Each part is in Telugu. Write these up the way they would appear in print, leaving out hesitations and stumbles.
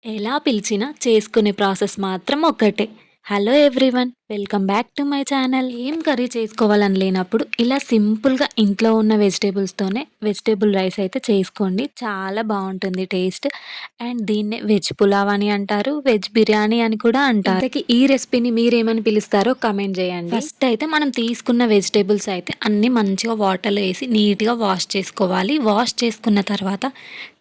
ఎలా పిలిచినా చేసుకునే ప్రాసెస్ మాత్రం ఒక్కటే. Hello everyone! Welcome back to my channel. ఏం కర్రీ చేసుకోవాలని లేనప్పుడు ఇలా సింపుల్‌గా ఇంట్లో ఉన్న వెజిటబుల్స్‌తోనే వెజిటబుల్ రైస్ అయితే చేసుకోండి. చాలా బావుంటుంది టేస్ట్. అండ్ దీన్నే వెజ్ పులావ్ అని అంటారు. వెజ్ బిర్యానీ అని కూడా అంటారు. ఇంతకీ ఈ రెసిపీని మీరేమని పిలుస్తారో కామెంట్ చేయండి. ఫస్ట్ అయితే మనం తీసుకున్న వెజిటబుల్స్ అయితే అన్నీ మంచిగా వాటర్‌లో ఏసి నీట్‌గా వాష్ చేసుకోవాలి. వాష్ చేసుకున్న తర్వాత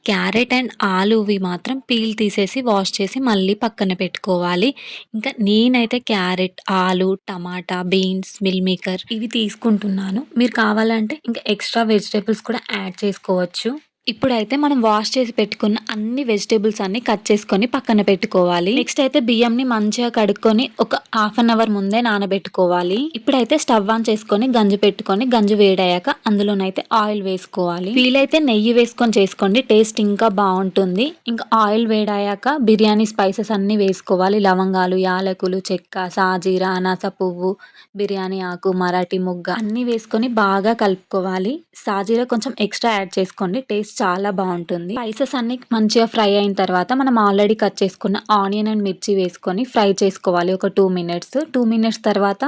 క్యారెట్ అండ్ ఆలూవి మాత్రం పీల్ తీసేసి వాష్ చేసి మళ్ళీ పక్కన పెట్టుకోవాలి. ఇంకా నేనైతే క్యారెట్, ఆలు, టమాటా, బీన్స్, మిల్ మేకర్ ఇవి తీసుకుంటున్నాను. మీరు కావాలంటే ఇంకా ఎక్స్‌ట్రా వెజిటబుల్స్ కూడా యాడ్ చేసుకోవచ్చు. ఇప్పుడైతే మనం వాష్ చేసి పెట్టుకున్న అన్ని వెజిటబుల్స్ అన్ని కట్ చేసుకొని పక్కన పెట్టుకోవాలి. నెక్స్ట్ అయితే బియ్యంని మంచిగా కడుక్కొని ఒక హాఫ్ అన్ అవర్ ముందే నానబెట్టుకోవాలి. ఇప్పుడైతే స్టవ్ ఆన్ చేసుకొని గంజి పెట్టుకొని గంజి వేడయ్యాక అందులోనైతే ఆయిల్ వేసుకోవాలి. వీలైతే నెయ్యి వేసుకొని చేసుకోండి, టేస్ట్ ఇంకా బాగుంటుంది. ఇంకా ఆయిల్ వేడయ్యాక బిర్యానీ స్పైసెస్ అన్ని వేసుకోవాలి. లవంగాలు, యాలకులు, చెక్క, సాజీరా, అనాస పువ్వు, బిర్యానీ ఆకు, మరాఠీ మొగ్గ అన్నీ వేసుకొని బాగా కలుపుకోవాలి. సాజీరా కొంచెం ఎక్స్ట్రా యాడ్ చేసుకోండి, టేస్ట్ చాలా బాగుంటుంది. స్పైసెస్ అన్ని మంచిగా ఫ్రై అయిన తర్వాత మనం ఆల్రెడీ కట్ చేసుకున్న ఆనియన్ అండ్ మిర్చి వేసుకొని ఫ్రై చేసుకోవాలి ఒక 2 మినిట్స్. 2 మినిట్స్ తర్వాత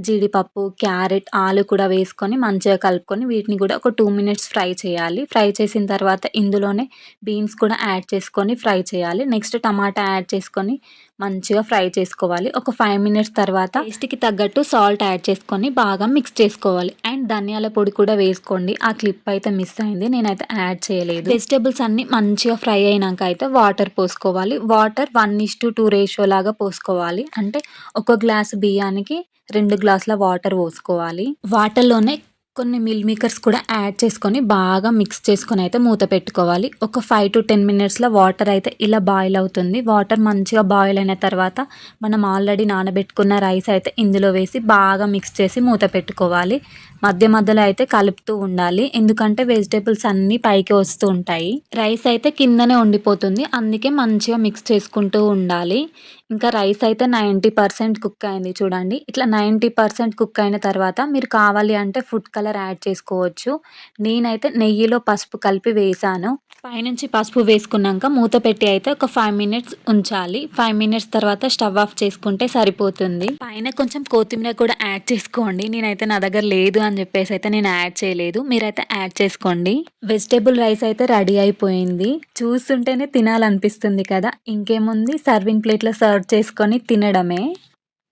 జీడిపప్పు, క్యారెట్, ఆలు కూడా వేసుకొని మంచిగా కలుపుకొని వీటిని కూడా ఒక 2 మినిట్స్ ఫ్రై చేయాలి. ఫ్రై చేసిన తర్వాత ఇందులోనే బీన్స్ కూడా యాడ్ చేసుకొని ఫ్రై చేయాలి. నెక్స్ట్ టమాటా యాడ్ చేసుకొని మంచిగా ఫ్రై చేసుకోవాలి. ఒక 5 మినిట్స్ తర్వాత టేస్ట్‌కి తగ్గట్టు సాల్ట్ యాడ్ చేసుకొని బాగా మిక్స్ చేసుకోవాలి. అండ్ ధనియాల పొడి కూడా వేసుకోండి. ఆ క్లిప్ అయితే మిస్ అయింది, నేనైతే యాడ్ చేయలేదు. వెజిటబుల్స్ అన్నీ మంచిగా ఫ్రై అయినాక అయితే వాటర్ పోసుకోవాలి. వాటర్ 1:2 రేషియో లాగా పోసుకోవాలి. అంటే ఒక గ్లాసు బియ్యానికి 2 గ్లాసుల వాటర్ పోసుకోవాలి. వాటర్‌లోనే కొన్ని మిల్ మేకర్స్ కూడా యాడ్ చేసుకొని బాగా మిక్స్ చేసుకొని అయితే మూత పెట్టుకోవాలి. ఒక 5-10 మినిట్స్‌లో వాటర్ అయితే ఇలా బాయిల్ అవుతుంది. వాటర్ మంచిగా బాయిల్ అయిన తర్వాత మనం ఆల్రెడీ నానబెట్టుకున్న రైస్ అయితే ఇందులో వేసి బాగా మిక్స్ చేసి మూత పెట్టుకోవాలి. మధ్య మధ్యలో అయితే కలుపుతూ ఉండాలి, ఎందుకంటే వెజిటబుల్స్ అన్నీ పైకి వస్తూ ఉంటాయి. రైస్ అయితే కిందనే ఉండిపోతుంది, అందుకే మంచిగా మిక్స్ చేసుకుంటూ ఉండాలి. ఇంకా రైస్ అయితే 90% కుక్ అయింది చూడండి. ఇట్లా 90% కుక్ అయిన తర్వాత మీరు కావాలి అంటే ఫుడ్ కలర్ యాడ్ చేసుకోవచ్చు. నేనైతే నెయ్యిలో పసుపు కలిపి వేశాను. పైనుంచి పసుపు వేసుకున్నాక మూత పెట్టి అయితే ఒక 5 మినిట్స్ ఉంచాలి. 5 మినిట్స్ తర్వాత స్టవ్ ఆఫ్ చేసుకుంటే సరిపోతుంది. పైన కొంచెం కొత్తిమీర కూడా యాడ్ చేసుకోండి. నేనైతే నా దగ్గర లేదు అని చెప్పేసి అయితే నేను యాడ్ చేయలేదు, మీరైతే యాడ్ చేసుకోండి. వెజిటేబుల్ రైస్ అయితే రెడీ అయిపోయింది. చూస్తుంటేనే తినాలనిపిస్తుంది కదా. ఇంకేముంది, సర్వింగ్ ప్లేట్లో సర్వ్ చేసుకొని తినడమే.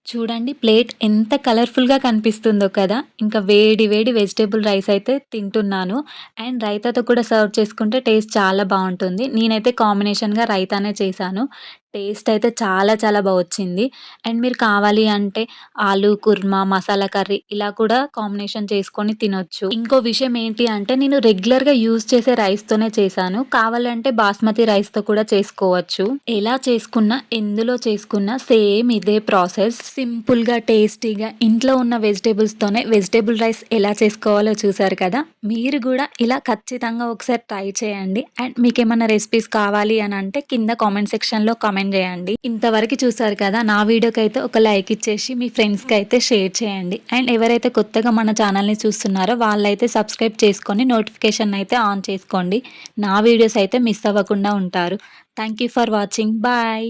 చూడండి ప్లేట్ ఎంత కలర్‌ఫుల్‌గా కనిపిస్తుందో కదా. ఇంకా వేడి వేడి వెజిటబుల్ రైస్ అయితే తింటున్నాను. అండ్ రైతాతో కూడా సర్వ్ చేసుకుంటే టేస్ట్ చాలా బావుంటుంది. నేనైతే కాంబినేషన్‌గా రైతానే చేశాను. టేస్ట్ అయితే చాలా చాలా వచ్చింది. అండ్ మీరు కావాలి అంటే ఆలు కుర్మా, మసాలా కర్రీ ఇలా కూడా కాంబినేషన్ చేసుకొని తినొచ్చు. ఇంకో విషయం ఏంటి అంటే నేను రెగ్యులర్‌గా యూజ్ చేసే రైస్‌తోనే చేశాను. కావాలంటే బాస్మతి రైస్‌తో కూడా చేసుకోవచ్చు. ఎలా చేసుకున్నా, ఎందులో చేసుకున్నా సేమ్ ఇదే ప్రాసెస్. సింపుల్‌గా, టేస్టీగా ఇంట్లో ఉన్న వెజిటబుల్స్‌తోనే వెజిటబుల్ రైస్ ఎలా చేసుకోవాలో చూసారు కదా. మీరు కూడా ఇలా ఖచ్చితంగా ఒకసారి ట్రై చేయండి. అండ్ మీకేమన్నా రెసిపీస్ కావాలి అని అంటే కింద కామెంట్ సెక్షన్‌లో కామెంట్ చేయండి. ఇంతవరకు చూసారు కదా, నా వీడియోకైతే ఒక లైక్ ఇచ్చేసి మీ ఫ్రెండ్స్‌కి అయితే షేర్ చేయండి. అండ్ ఎవరైతే కొత్తగా మన ఛానల్‌ని చూస్తున్నారో వాళ్ళైతే సబ్స్క్రైబ్ చేసుకొని నోటిఫికేషన్ అయితే ఆన్ చేసుకోండి. నా వీడియోస్ అయితే మిస్ అవ్వకుండా ఉంటారు. Thank you for watching. Bye.